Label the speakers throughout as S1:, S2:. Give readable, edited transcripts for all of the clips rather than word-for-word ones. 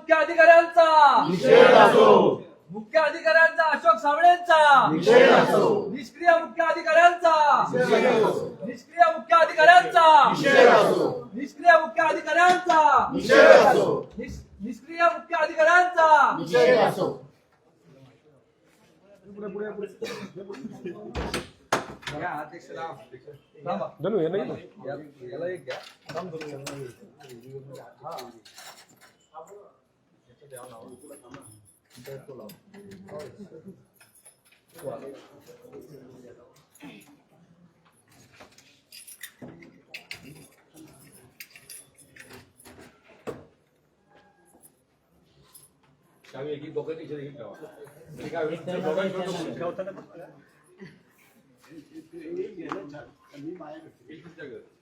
S1: मुख्य अधिकाऱ्यांचा
S2: निषेध असो,
S1: मुख्य अधिकाऱ्यांचा अशोक साबळेंचा
S2: निषेध असो,
S1: निष्क्रिय मुख्य अधिकाऱ्यांचा
S2: निषेध असो,
S1: निष्क्रिय मुख्य अधिकाऱ्यांचा
S2: निषेध असो,
S1: निष्क्रिय मुख्य अधिकाऱ्यांचा
S2: निषेध असो,
S1: निष्क्रिय मुख्य अधिकाऱ्यांचा
S2: निषेध असो.
S1: या अध्यक्षला
S3: धनु हे नाही
S1: याला एक घ्या.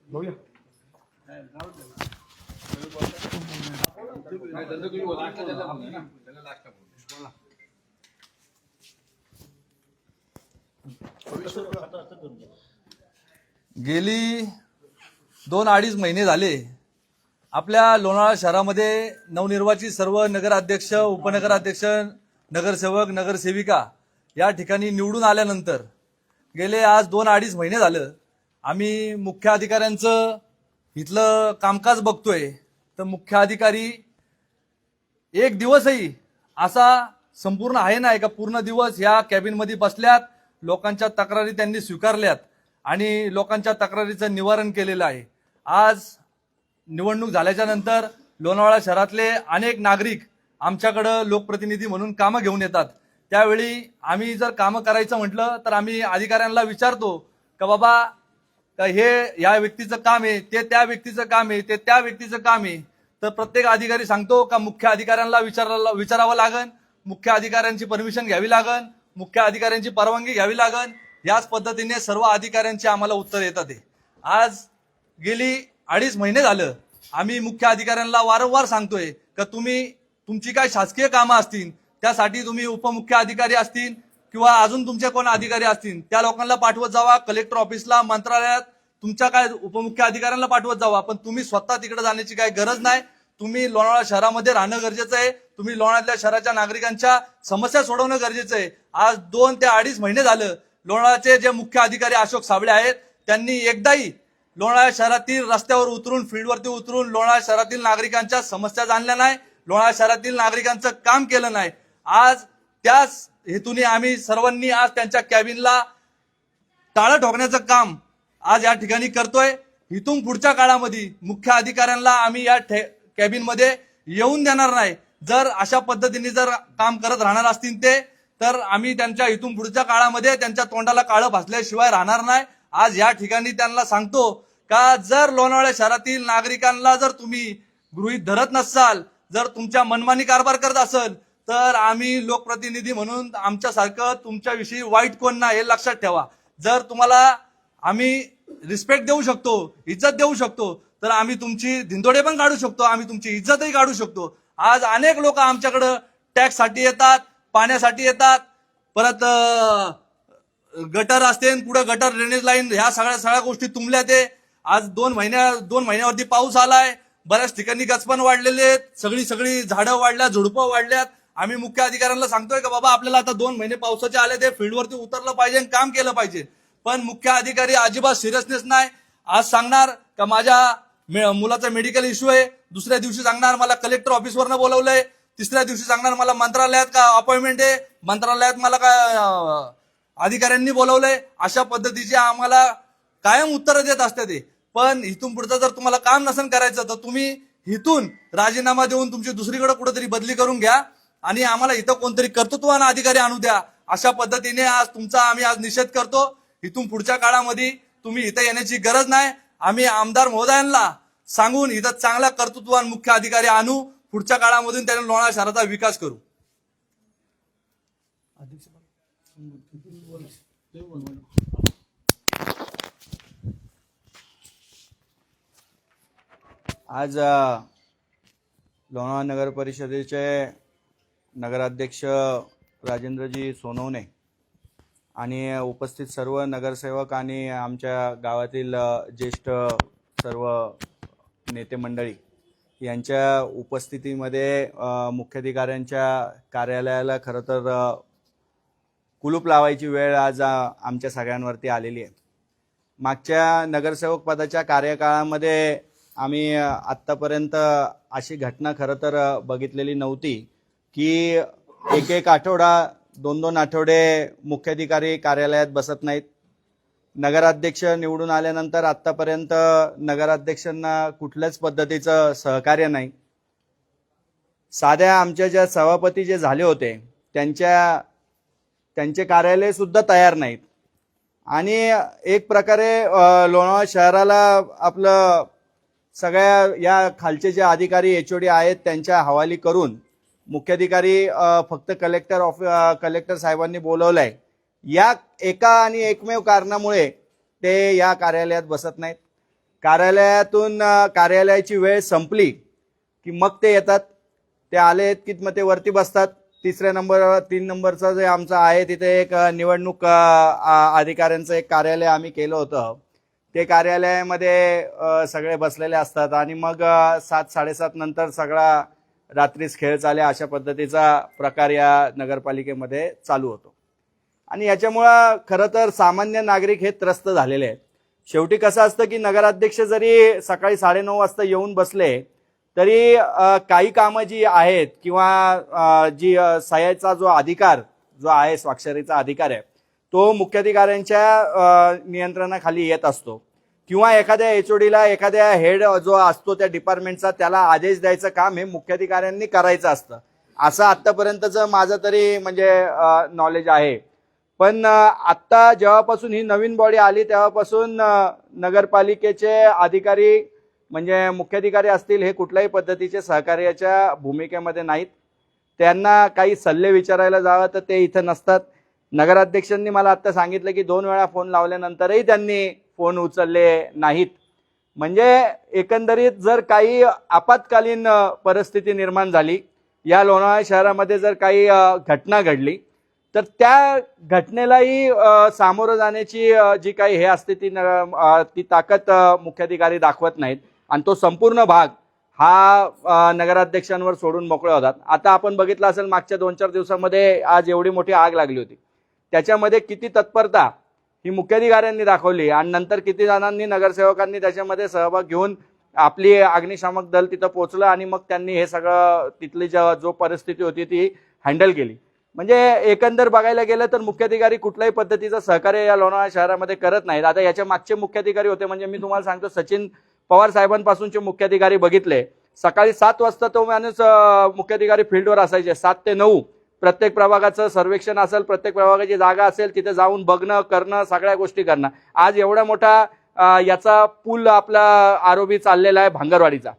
S3: बघूया.
S1: गेली 2-2.5 महिने झाले आपल्या लोणावळा शहरामध्ये नवनिर्वाचित सर्व नगराध्यक्ष, उपनगराध्यक्ष, नगरसेवक, नगरसेविका या ठिकाणी निवडून आल्यानंतर गेले आज 2-2.5 महिने झालं आम्ही मुख्य अधिकाऱ्यांचं इथलं कामकाज बघतोय. तर मुख्य अधिकारी एक दिवसही असा संपूर्ण आहे ना, एका पूर्ण दिवस या कॅबिनमध्ये बसल्यात, लोकांच्या तक्रारी त्यांनी स्वीकारल्यात आणि लोकांच्या तक्रारीचं निवारण केलेलं आहे. आज निवडणूक झाल्याच्या नंतर लोणावळा शहरातले अनेक नागरिक आमच्याकडं लोकप्रतिनिधी म्हणून कामं घेऊन येतात. त्यावेळी आम्ही जर कामं करायचं म्हटलं तर आम्ही अधिकाऱ्यांना विचारतो का बाबा का हे या व्यक्तीचं काम आहे, ते त्या व्यक्तीचं काम आहे, ते त्या व्यक्तीचं काम आहे. तर प्रत्येक अधिकारी सांगतो का मुख्य अधिकाऱ्यांना विचारावं लागन, मुख्य अधिकाऱ्यांची परमिशन घ्यावी लागन, मुख्य अधिकाऱ्यांची परवानगी घ्यावी लागन. याच पद्धतीने सर्व अधिकाऱ्यांची आम्हाला उत्तर येतात. आज गेली 2.5 महिने झालं आम्ही मुख्य अधिकाऱ्यांना वारंवार सांगतोय का तुमची काय शासकीय कामं असतील त्यासाठी तुम्ही उपमुख्य अधिकारी असतील किंवा अजून तुमचे कोण अधिकारी असतील त्या लोकांना पाठवत जावा, कलेक्टर ऑफिसला, मंत्रालयात तुमच्या काय उपमुख्य अधिकाऱ्यांना पाठवत जावा, पण तुम्ही स्वतः तिकडे जाण्याची काही गरज नाही. तुम्ही लोणावळा शहरामध्ये राहणं गरजेचं आहे. तुम्ही लोणावळ्यातल्या शहराच्या नागरिकांच्या समस्या सोडवणं गरजेचं आहे. आज 2 ते 2.5 महिने झालं लोणावळ्याचे जे मुख्य अधिकारी अशोक साबळे आहेत त्यांनी एकदाही लोणावळा शहरातील रस्त्यावर उतरून, फील्डवरती उतरून लोणावळा शहरातील नागरिकांच्या समस्या जाणल्या नाही, लोणावळा शहरातील नागरिकांचं काम केलं नाही. आज त्याच हेतूने आम्ही सर्वांनी आज त्यांच्या कॅबिनला टाळं ठोकण्याचं काम आज या ठिकाणी करतोय. इथून पुढच्या काळामध्ये मुख्य अधिकाऱ्यांना आम्ही या कॅबिनमध्ये येऊन देणार नाही. जर अशा पद्धतीने जर काम करत राहणार असतील ते तर आम्ही त्यांच्या इथून पुढच्या काळामध्ये त्यांच्या तोंडाला काळं भासल्याशिवाय राहणार नाही. आज या ठिकाणी त्यांना सांगतो का जर लोणावळा शहरातील नागरिकांना जर तुम्ही गृहीत धरत नसाल, जर तुमच्या मनमानी कारभार करत असेल तर आम्ही लोकप्रतिनिधी म्हणून आमच्यासारखं तुमच्याविषयी वाईट कोण नाही हे लक्षात ठेवा. जर तुम्हाला आम्ही रिस्पेक्ट देऊ शकतो, इज्जत देऊ शकतो तर आम्ही तुमची धिंदोडे पण काढू शकतो, आम्ही तुमची इज्जतही काढू शकतो. आज अनेक लोक आमच्याकडं टॅक्ससाठी येतात, पाण्यासाठी येतात, परत गटर असते, पुढे गटर ड्रेनेज लाईन ह्या सगळ्या गोष्टी तुंबल्या. ते आज 2 महिन्यावरती पाऊस आलाय, बऱ्याच ठिकाणी गचपण वाढलेले आहेत, सगळी झाडं वाढल्यात, झुडपं वाढल्यात. आम्ही मुख्य अधिकाऱ्यांना सांगतोय का बाबा आपल्याला आता 2 महिने पावसाचे आले, ते फील्डवरती उतरलं पाहिजे, काम केलं पाहिजे. पण मुख्य अधिकारी अजिबात सिरियसनेस नाही. आज सांगणार का माझ्या मुलाचा मेडिकल इश्यू आहे, दुसऱ्या दिवशी सांगणार मला कलेक्टर ऑफिसवरनं बोलवलंय, तिसऱ्या दिवशी सांगणार मला मंत्रालयात का अपॉइंटमेंट आहे, मंत्रालयात मला काय अधिकाऱ्यांनी बोलवलंय. अशा पद्धतीचे आम्हाला कायम उत्तरं देत असते ते. पण इथून पुढचं जर तुम्हाला काम नसेल करायचं तर तुम्ही इथून राजीनामा देऊन तुमची दुसरीकडे कुठेतरी बदली करून घ्या आणि आम्हाला इथं कोणतरी कर्तृत्वान अधिकारी आणू द्या. अशा पद्धतीने आज तुमचा आम्ही आज निषेध करतो. इथून पुढच्या काळामध्ये तुम्ही इथं येण्याची गरज नाही. आम्ही आमदार महोदयांना सांगून इथं चांगला कर्तृत्वान मुख्य अधिकारी आणू, पुढच्या काळामधून त्याने लोणावळा शहराचा विकास करू.
S4: आज लोणावळा नगर परिषदेचे नगराध्यक्ष राजेंद्रजी सोनवणे आणि उपस्थित सर्व नगरसेवक आणि आमच्या गावातील ज्येष्ठ सर्व नेते मंडळी यांच्या उपस्थितीमध्ये मुख्याधिकाऱ्यांच्या कार्यालयाला खरं तर कुलूप लावायची वेळ आज आमच्या सगळ्यांवरती आलेली आहे. मागच्या नगरसेवक पदाच्या कार्यकाळामध्ये आम्ही आत्तापर्यंत अशी घटना खरं तर बघितलेली नव्हती की एक आठवडा 2 आठवडे मुख्याधिकारी कार्यालयात बसत नाहीत. नगराध्यक्ष निवडून आल्यानंतर आत्तापर्यंत नगराध्यक्षांना कुठल्याच पद्धतीचं सहकार्य नाही. साध्या आमच्या ज्या सभापती जे झाले होते त्यांचे कार्यालय सुद्धा तयार नाहीत आणि एक प्रकारे लोणावळा शहराला आपलं सगळ्या या खालचे जे अधिकारी HOD आहेत त्यांच्या हवाली करून मुख्याधिकारी फक्त कलेक्टर साहेबांनी बोलवलंय. या एका आणि एकमेव कारणामुळे ते या कार्यालयात बसत नाहीत. कार्यालयाची वेळ संपली की मग ते येतात. ते आलेत की मग ते वरती बसतात. 3 नंबरचं जे आमचं आहे तिथे एक निवडणूक अधिकाऱ्यांचं एक कार्यालय आम्ही केलं होतं. ते कार्यालयामध्ये सगळे बसलेले असतात आणि मग 7-7:30 नंतर सगळा रात्रीच खेळ चाले अशा पद्धतीचा प्रकार या नगरपालिकेमध्ये चालू होतो. आणि याच्यामुळं खरं तर सामान्य नागरिक हे त्रस्त झालेले आहेत. शेवटी कसं असतं की नगराध्यक्ष जरी सकाळी 9:30 वाजता येऊन बसले तरी काही कामं जी आहेत किंवा जी सह्याचा जो अधिकार जो आहे, स्वाक्षरीचा अधिकार आहे, तो मुख्याधिकाऱ्यांच्या नियंत्रणाखाली येत असतो किंवा एखाद्या HODला एखाद्या हेड जो असतो त्या डिपार्टमेंटचा त्याला आदेश द्यायचं काम हे मुख्याधिकाऱ्यांनी करायचं असतं, असं आत्तापर्यंतचं माझं तरी म्हणजे नॉलेज आहे. पण आत्ता जेव्हापासून ही नवीन बॉडी आली तेव्हापासून नगरपालिकेचे अधिकारी म्हणजे मुख्याधिकारी असतील हे कुठल्याही पद्धतीचे सहकार्याच्या भूमिकेमध्ये नाहीत. त्यांना काही सल्ले विचारायला जावं तर ते इथं नसतात. नगराध्यक्षांनी मला आत्ता सांगितलं की 2 वेळा फोन लावल्यानंतरही त्यांनी फोन उचलले नाहीत. म्हणजे एकंदरीत जर काही आपत्कालीन परिस्थिती निर्माण झाली, या लोणावळा शहरामध्ये जर काही घटना घडली तर त्या घटनेलाही सामोरं जाण्याची जी काही हे असते ती ताकद मुख्याधिकारी दाखवत नाहीत आणि तो संपूर्ण भाग हा नगराध्यक्षांवर सोडून मोकळे होतात. आता आपण बघितलं असेल मागच्या 2-4 दिवसामध्ये आज एवढी मोठी आग लागली होती, त्याच्यामध्ये किती तत्परता ही मुख्याधिकाऱ्यांनी दाखवली आणि नंतर किती जणांनी नगरसेवकांनी त्याच्यामध्ये सहभाग घेऊन आपली अग्निशामक दल तिथं पोहोचलं आणि मग त्यांनी हे सगळं तिथली जो परिस्थिती होती ती हँडल केली. म्हणजे एकंदर बघायला गेलं तर मुख्याधिकारी कुठल्याही पद्धतीचं सहकार्य या लोणावळा शहरामध्ये करत नाहीत. आता याच्या मागचे मुख्याधिकारी होते म्हणजे मी तुम्हाला सांगतो सचिन पवार साहेबांपासूनचे मुख्याधिकारी बघितले. सकाळी 7 वाजता तो माणूस मुख्याधिकारी फील्डवर असायचे. 7 ते 9 प्रत्येक प्रभागाचं सर्वेक्षण असेल, प्रत्येक प्रभागाची जागा असेल तिथे जाऊन बघणं करणं सगळ्या गोष्टी करणं. आज एवढा मोठा याचा पूल आपला आरोपी चाललेला आहे भांगरवाडीचा.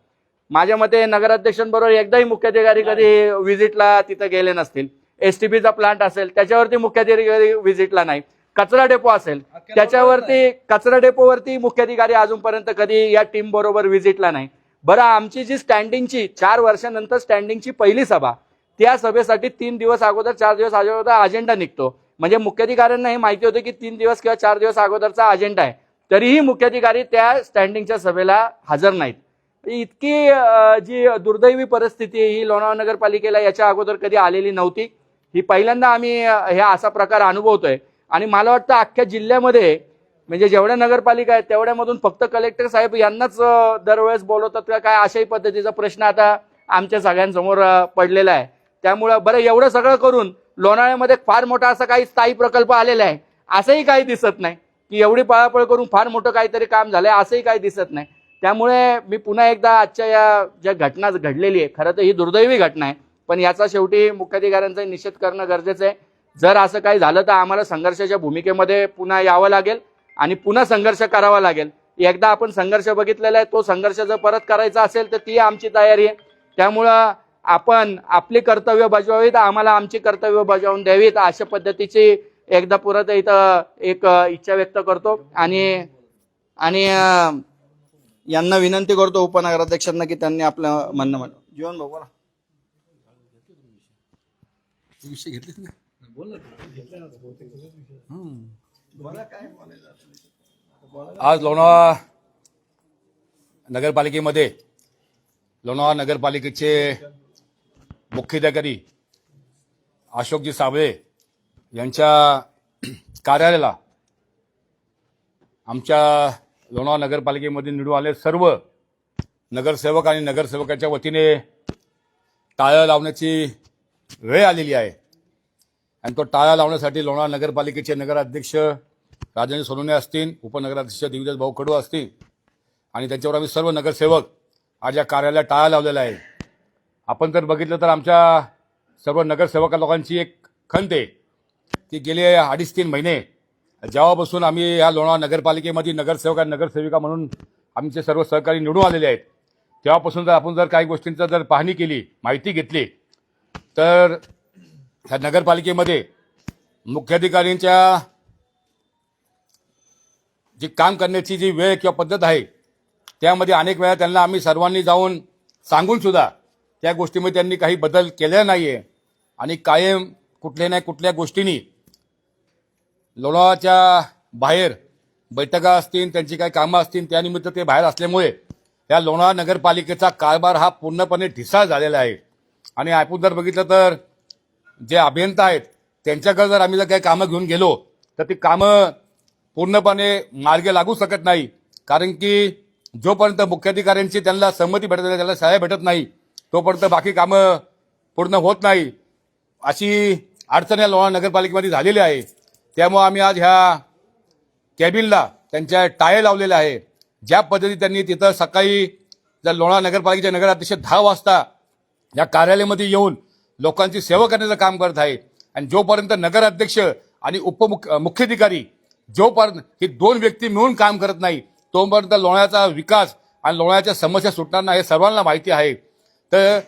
S4: माझ्या मते नगराध्यक्षांबरोबर एकदाही मुख्याधिकारी कधी व्हिजिटला तिथे गेले नसतील. STPचा प्लांट असेल त्याच्यावरती मुख्याधिकारी व्हिजिटला नाही. कचरा डेपो असेल त्याच्यावरती कचरा डेपोवरती मुख्याधिकारी अजूनपर्यंत कधी या टीम बरोबर व्हिजिटला नाही. बरं, आमची जी स्टँडिंगची 4 वर्षानंतर स्टँडिंगची पहिली सभा, त्या सभेसाठी 3 दिवस अगोदर 4 दिवस अगोदर अजेंडा निघतो. म्हणजे मुख्याधिकाऱ्यांना हे माहिती होतं की 3 दिवस किंवा 4 दिवस अगोदरचा अजेंडा आहे, तरीही मुख्याधिकारी त्या स्टँडिंगच्या सभेला हजर नाहीत. इतकी जी दुर्दैवी परिस्थिती ही लोणावळा नगरपालिकेला याच्या अगोदर कधी आलेली नव्हती. ही पहिल्यांदा आम्ही हे असा प्रकार अनुभवतोय आणि मला वाटतं अख्ख्या जिल्ह्यामध्ये म्हणजे जेवढ्या नगरपालिका आहेत तेवढ्यामधून फक्त कलेक्टर साहेब यांनाच दरवेळेस बोलवतात का काय अशाही पद्धतीचा प्रश्न आता आमच्या सगळ्यांसमोर पडलेला आहे. त्यामुळं बरं एवढं सगळं करून लोणावळ्यामध्ये फार मोठा असा काही स्थायी प्रकल्प आलेला आहे असंही काही दिसत नाही की एवढी पळापळ करून फार मोठं काहीतरी काम झालंय असंही काही दिसत नाही. त्यामुळे मी पुन्हा एकदा आजच्या या ज्या घटना घडलेली आहे, खरं तर ही दुर्दैवी घटना आहे, पण याचा शेवटी मुख्याधिकाऱ्यांचा निषेध करणं गरजेचं आहे. जर असं काही झालं तर आम्हाला संघर्षाच्या भूमिकेमध्ये पुन्हा यावं लागेल आणि पुन्हा संघर्ष करावा लागेल. एकदा आपण संघर्ष बघितलेला आहे, तो संघर्ष जर परत करायचा असेल तर ती आमची तयारी आहे. त्यामुळं आपण आपली कर्तव्य बजावावीत, आम्हाला आमची कर्तव्य बजावून द्यावीत अशा पद्धतीची एकदा परत इथं एक इच्छा व्यक्त करतो आणि यांना विनंती करतो उपनगराध्यक्षांना की त्यांनी आपलं म्हणणं म्हणा. जीवन भाऊ बोला.
S1: विषय घेतलेच ना, आज लोणावळा नगरपालिकेमध्ये
S5: लोणावळा नगरपालिकेचे मुख्याधिकारी अशोकजी साबळे यांच्या कार्यालयाला आमच्या लोणावळा नगरपालिकेमध्ये निवडून आले सर्व नगरसेवक आणि नगरसेवकाच्या वतीने टाळं लावण्याची वेळ आलेली आहे आणि तो टाळा लावण्यासाठी लोणावळा नगरपालिकेचे नगराध्यक्ष राजेंद्र सोनवणे असतील, उपनगराध्यक्ष दिग्विजय भाऊ कडू असतील आणि त्यांच्यावर आम्ही सर्व नगरसेवक आज या कार्यालयात टाळा लावलेला आहे. आपण जर बघितलं तर आमच्या सर्व नगरसेवका लोकांची एक खंत आहे की गेले 2.5-3 महिने जेव्हापासून आम्ही ह्या लोणावळा नगरपालिकेमध्ये नगरसेवक आणि नगरसेविका म्हणून आमचे सर्व सहकारी निवडून आलेले आहेत, तेव्हापासून जर आपण काही गोष्टींचा जर पाहणी केली, माहिती घेतली, तर ह्या नगरपालिकेमध्ये मुख्याधिकाऱ्यांच्या जी काम करण्याची जी वेळ किंवा पद्धत आहे त्यामध्ये अनेक वेळा त्यांना आम्ही सर्वांनी जाऊन सांगून सुद्धा त्या गोष्टीमध्ये त्यांनी काही बदल केलेला नाही आहे आणि कायम कुठल्या नाही कुठल्या गोष्टींनी लोणावळ्याच्या बाहेर बैठका असतील, त्यांची काही कामं असतील, त्यानिमित्त ते बाहेर असल्यामुळे या लोणावळा नगरपालिकेचा कारभार हा पूर्णपणे ढिसाळ झालेला आहे. आणि आपण जर बघितलं तर जे अभियंता आहेत त्यांच्याकडे जर आम्ही जर काही कामं घेऊन गेलो तर ती कामं पूर्णपणे मार्गे लागू शकत नाही, कारण की जोपर्यंत मुख्याधिकाऱ्यांची त्यांना संमती भेटत नाही, त्यांना सहाय्य भेटत नाही, तोपर्यंत बाकी कामं पूर्ण होत नाही. अशी अडचण या लोणावळा नगरपालिकेमध्ये झालेली आहे. त्यामुळे आम्ही आज ह्या कॅबिनला त्यांच्या टाळे लावलेले आहे. ज्या पद्धती त्यांनी तिथं सकाळी जर लोणावळा नगरपालिकेचे नगराध्यक्ष 10 वाजता या कार्यालयामध्ये येऊन लोकांची सेवा करण्याचं काम करत आहे आणि जोपर्यंत नगराध्यक्ष आणि मुख्याधिकारी जोपर्यंत ही 2 व्यक्ती मिळून काम करत नाही तोपर्यंत लोणावळ्याचा विकास आणि लोणावळ्याच्या समस्या सुटणार नाही हे सर्वांना माहिती आहे. तर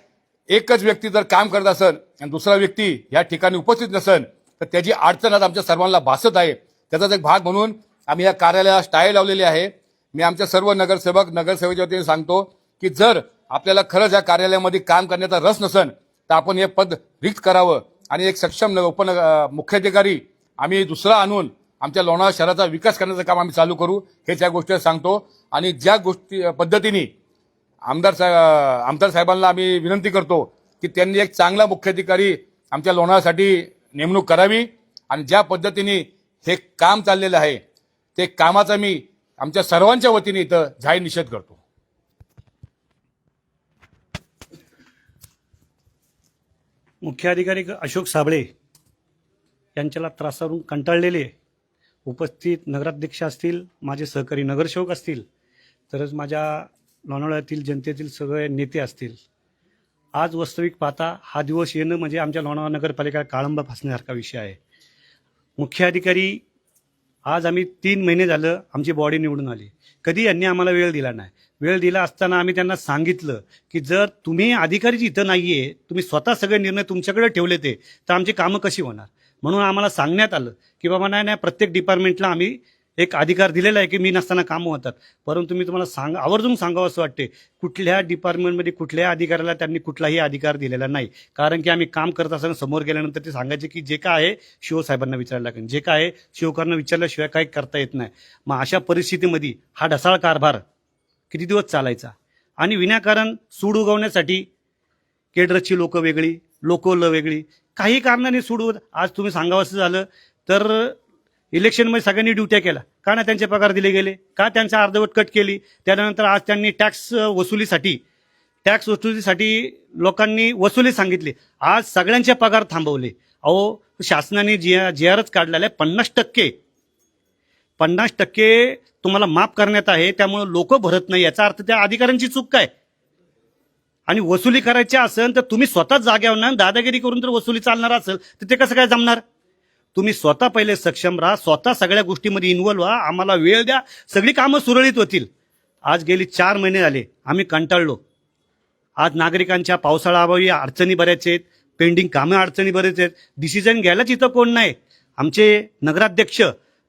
S5: एकच व्यक्ती जर काम करत असेल आणि दुसरा व्यक्ती या ठिकाणी उपस्थित नसेल तर त्याची अडचण आज आमच्या सर्वांना भासत आहे. त्याचाच एक भाग म्हणून आम्ही या कार्यालयाला टाळे लावलेले आहे. मी आमच्या सर्व नगरसेवक नगरसेवेच्या वतीने सांगतो की जर आपल्याला खरंच या कार्यालयामध्ये काम करण्याचा रस नसेल तर आपण हे पद रिक्त करावं आणि एक सक्षम मुख्याधिकारी आम्ही दुसरा आणून आमच्या लोणावळा शहराचा विकास करण्याचं काम आम्ही चालू करू हेच या गोष्टी सांगतो. आणि ज्या गोष्टी पद्धतीने आमदार साहेबांना आम्ही विनंती करतो की त्यांनी एक चांगला मुख्याधिकारी आमच्या लोणावळ्यासाठी नेमणूक करावी आणि ज्या पद्धतीने हे काम चाललेलं आहे ते कामाचा मी आमच्या सर्वांच्या वतीने इथं जाहीर निषेध करतो.
S6: मुख्याधिकारी अशोक साबळे यांच्याला त्रासावरून कंटाळलेले उपस्थित नगराध्यक्ष असतील, माझे सहकारी नगरसेवक असतील, तरच माझ्या लोणावळ्यातील जनतेतील सगळे नेते असतील. आज वास्तविक पाहता हा दिवस येणं म्हणजे आमच्या लोणावळा नगरपालिका काळंबा फासण्यासारखा विषय आहे. मुख्याधिकारी आज आम्ही 3 महिने झालं आमची बॉडी निवडून आली, कधी यांनी आम्हाला वेळ दिला नाही. वेळ दिला असताना आम्ही त्यांना सांगितलं की जर तुम्ही अधिकारीच इथं नाही आहे, तुम्ही स्वतः सगळे निर्णय तुमच्याकडे ठेवले ते तर आमची कामं कशी होणार. म्हणून आम्हाला सांगण्यात आलं की बाबा नाही प्रत्येक डिपार्टमेंटला आम्ही एक अधिकार दिलेला आहे की मी नसताना कामं होतात. परंतु मी तुम्हाला आवर्जून सांगावं असं वाटते, कुठल्या डिपार्टमेंटमध्ये कुठल्याही अधिकाऱ्याला त्यांनी कुठलाही अधिकार दिलेला नाही. कारण की आम्ही काम करत असताना समोर गेल्यानंतर ते सांगायचे की जे काय आहे शिवसाहेबांना विचारायला लागेल, जे काय आहे शिवकरांना विचारल्याशिवाय काही करता येत नाही. मग अशा परिस्थितीमध्ये हा ढसाळ कारभार किती दिवस चालायचा आणि विनाकारण सूड उगवण्यासाठी केडरची लोक वेगळी, लोकल वेगळी, काही कारणाने सूड. आज तुम्ही सांगावं असं झालं तर इलेक्शनमध्ये सगळ्यांनी ड्युट्या केल्या का ना, त्यांचे पगार दिले गेले का, त्यांचा अर्धवट कट केली. त्यानंतर आज त्यांनी टॅक्स वसुलीसाठी लोकांनी वसुली सांगितली, आज सगळ्यांचे पगार थांबवले. अहो शासनाने GRच काढलेला आहे 50% तुम्हाला माफ करण्यात आहे, त्यामुळे लोक भरत नाही. याचा अर्थ त्या अधिकाऱ्यांची चूक काय. आणि वसुली करायची असेल तर तुम्ही स्वतःच जाग्यावर ना दादागिरी करून जर वसुली चालणार असेल तर ते कसं काय जमणार. तुम्ही स्वतः पहिले सक्षम राहा, स्वतः सगळ्या गोष्टीमध्ये इन्व्हॉल्व्ह व्हा, आम्हाला वेळ द्या, सगळी कामं सुरळीत होतील. आज गेली 4 महिने झाले आम्ही कंटाळलो. आज नागरिकांच्या पावसाळ्याअभावी अडचणी बऱ्याच आहेत, पेंडिंग कामं अडचणी बरेच आहेत, डिसिजन घ्यायलाच इथं कोण नाही. आमचे नगराध्यक्ष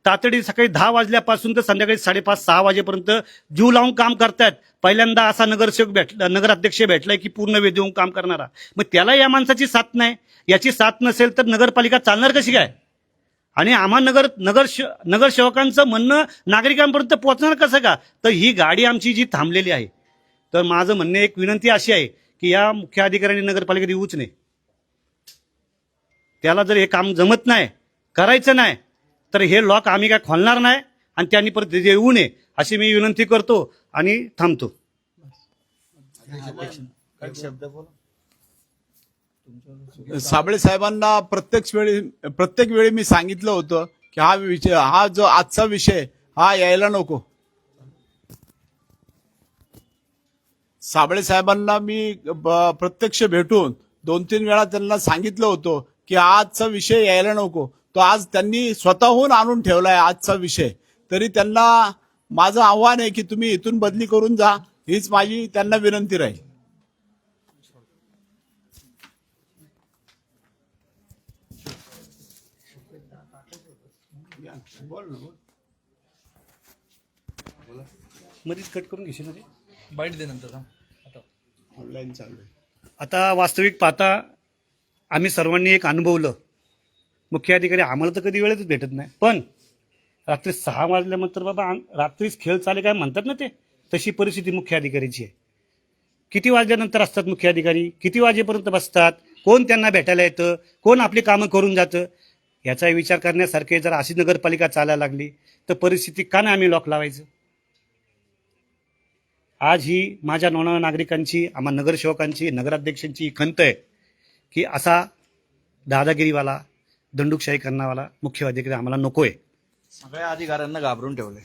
S6: तातडी सकाळी 10 वाजल्यापासून तर संध्याकाळी 5:30-6 वाजेपर्यंत जीव लावून काम करतायत. पहिल्यांदा असा नगराध्यक्ष भेटलाय की पूर्ण वेळ देऊन काम करणारा. मग त्याला या माणसाची साथ नाही. याची साथ नसेल तर नगरपालिका चालणार कशी काय. आणि आम्हा नगरसेवकांचं म्हणणं नागरिकांपर्यंत पोहोचणार कसं का. तर ही गाडी आमची जी थांबलेली आहे तर माझं म्हणणे एक विनंती अशी आहे की या मुख्य अधिकाऱ्यांनी नगरपालिकेत येऊच नये. त्याला जर हे काम जमत नाही, करायचं नाही, तर हे लॉक आम्ही काय खोलणार नाही आणि त्यांनी परत येऊ नये अशी मी विनंती करतो आणि थांबतो.
S7: साबळे साहेबांना प्रत्येक वेळी मी सांगितलं होतं की हा जो आजचा विषय हा यायला नको. साबळे साहेबांना मी प्रत्यक्ष भेटून 2-3 वेळा त्यांना सांगितलं होतं की आजचा विषय यायला नको. तो आज त्यांनी स्वतःहून आणून ठेवलाय आजचा विषय. तरी त्यांना माझं आव्हान आहे की तुम्ही इथून बदली करून जा, हीच माझी त्यांना विनंती राहील.
S6: मध्येच कट करून घेशील ना ते.
S1: बाईट दे नंतर थांब. आता
S7: ऑनलाईन चालू आहे.
S6: आता वास्तविक पाहता आम्ही सर्वांनी एक अनुभवलं, मुख्य अधिकारी आम्हाला तर कधी वेळेतच भेटत नाही, पण रात्री 6 वाजल्यानंतर बाबा रात्रीच खेळ चाले काय म्हणतात ना ते, तशी परिस्थिती मुख्य अधिकारीची आहे. किती वाजल्यानंतर असतात मुख्य अधिकारी, किती वाजेपर्यंत बसतात, कोण त्यांना भेटायला येतं, कोण आपली कामं करून जातं, याचा विचार करण्यासारखे जर अशी नगरपालिका चालायला लागली तर परिस्थिती का नाही आम्ही लॉक लावायचं. आज ही माझ्या लोणावळा नागरिकांची, आम्हा नगरसेवकांची, नगराध्यक्षांची खंत आहे की असा दादागिरीवाला, दंडुकशाही करणावाला मुख्य अधिकारी आम्हाला नकोय.
S4: सगळ्या अधिकाऱ्यांना घाबरून ठेवले.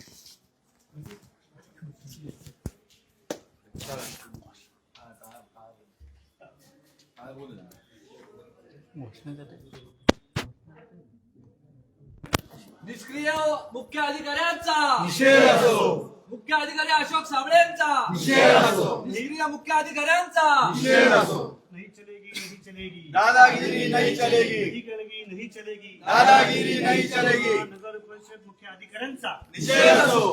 S1: निष्क्रिय मुख्य अधिकाऱ्यांचा
S2: निषेध असो.
S1: मुख्य अधिकारी अशोक साबळेंचा
S2: निषेध असो.
S1: निष्क्रिय मुख्य अधिकाऱ्यांचा
S2: निषेध असो.
S6: नहीं चलेगी, नहीं चलेगी,
S2: दादागिरी नहीं चलेगी.
S6: नहीं चलेगी, नहीं चलेगी.
S2: दादागिरी नहीं चलेगी.
S6: नगर परिषद मुख्य अधिकाऱ्यांचा
S2: निषेध असो.